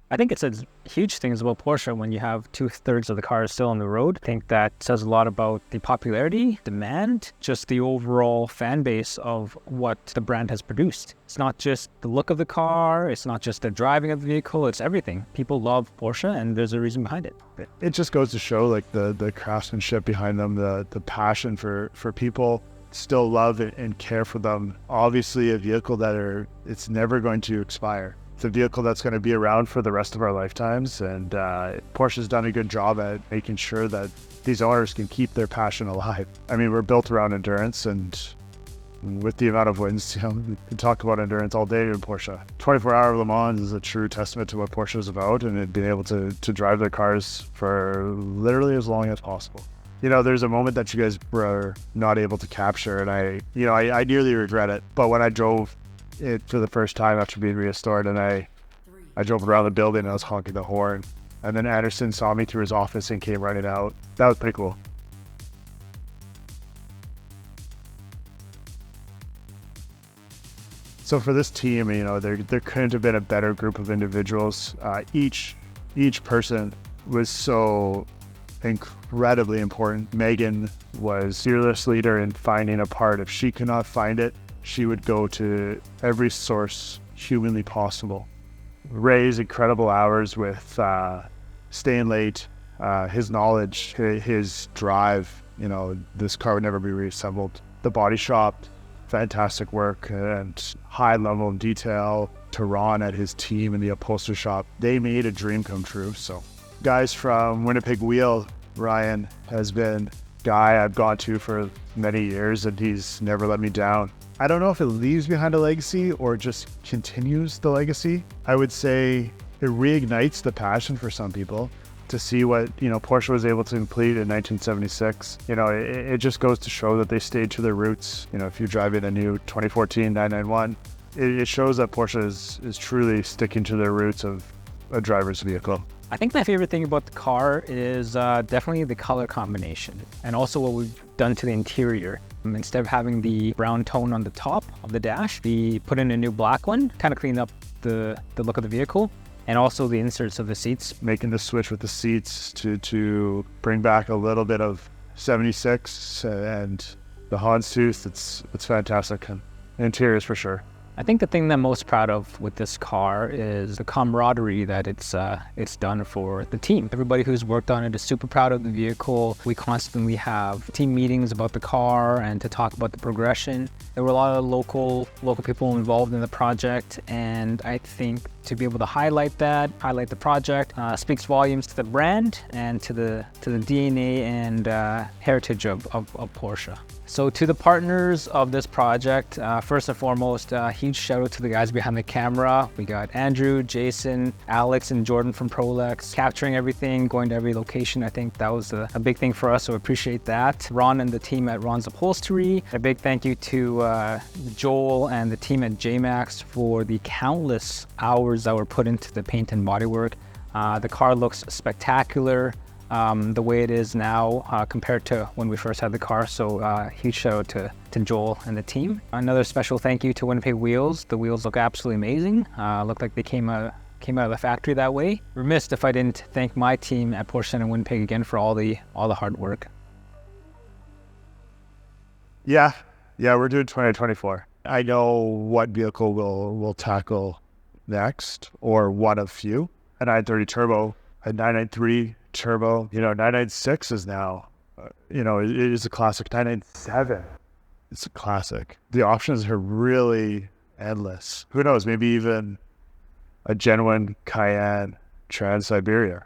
I think it's a huge thing about Porsche when you have 2/3 of the cars still on the road. I think that says a lot about the popularity, demand, just the overall fan base of what the brand has produced. It's not just the look of the car, it's not just the driving of the vehicle, it's everything. People love Porsche and there's a reason behind it. It just goes to show like the craftsmanship behind them, the passion for people still love it and care for them. Obviously a vehicle it's never going to expire. It's a vehicle that's going to be around for the rest of our lifetimes, and Porsche's done a good job at making sure that these owners can keep their passion alive. I mean, we're built around endurance, and with the amount of wins, we can talk about endurance all day in Porsche. 24-hour Le Mans is a true testament to what Porsche is about, and being able to drive their cars for literally as long as possible. There's a moment that you guys were not able to capture, and I nearly regret it. But when I drove it for the first time after being restored, and I drove around the building and I was honking the horn, and then Anderson saw me through his office and came running out. That was pretty cool. So for this team, there couldn't have been a better group of individuals. Each person was so incredibly important. Megan was fearless leader in finding a part. If she could not find it, she would go to every source humanly possible. Ray's incredible hours with staying late, his knowledge, his drive, this car would never be reassembled. The body shop, fantastic work and high level of detail. To Ron at his team in the upholstery shop, they made a dream come true. So guys from Winnipeg Wheel, Ryan has been a guy I've gone to for many years, and he's never let me down. I don't know if it leaves behind a legacy or just continues the legacy. I would say it reignites the passion for some people to see what, Porsche was able to complete in 1976. It just goes to show that they stayed to their roots. If you're driving a new 2014 991, it shows that Porsche is truly sticking to their roots of a driver's vehicle. I think my favorite thing about the car is definitely the color combination and also what we've done to the interior. Instead of having the brown tone on the top of the dash, we put in a new black one, kind of clean up the look of the vehicle, and also the inserts of the seats. Making the switch with the seats to bring back a little bit of 76 and the Houndstooth, it's fantastic. And the interiors for sure. I think the thing that I'm most proud of with this car is the camaraderie that it's done for the team. Everybody who's worked on it is super proud of the vehicle. We constantly have team meetings about the car and to talk about the progression. There were a lot of local people involved in the project, and I think to be able to highlight the project, speaks volumes to the brand and to the DNA and heritage of Porsche. So to the partners of this project, first and foremost, huge shout out to the guys behind the camera. We got Andrew, Jason, Alex, and Jordan from Prolex, capturing everything, going to every location. I think that was a big thing for us, so appreciate that. Ron and the team at Ron's Upholstery. A big thank you to Joel and the team at JMax for the countless hours that were put into the paint and bodywork. The car looks spectacular. The way it is now compared to when we first had the car. So huge shout out to Joel and the team. Another special thank you to Winnipeg Wheels. The wheels look absolutely amazing. Look like they came out of the factory that way. Remiss if I didn't thank my team at Porsche Centre Winnipeg again for all the hard work. Yeah, we're doing 2024. I know what vehicle we'll tackle next, or one of few. A 930 turbo, a 993 turbo, 996 is now, it is a classic. 997, it's a classic. The options are really endless. Who knows, maybe even a genuine Cayenne Trans-Siberia.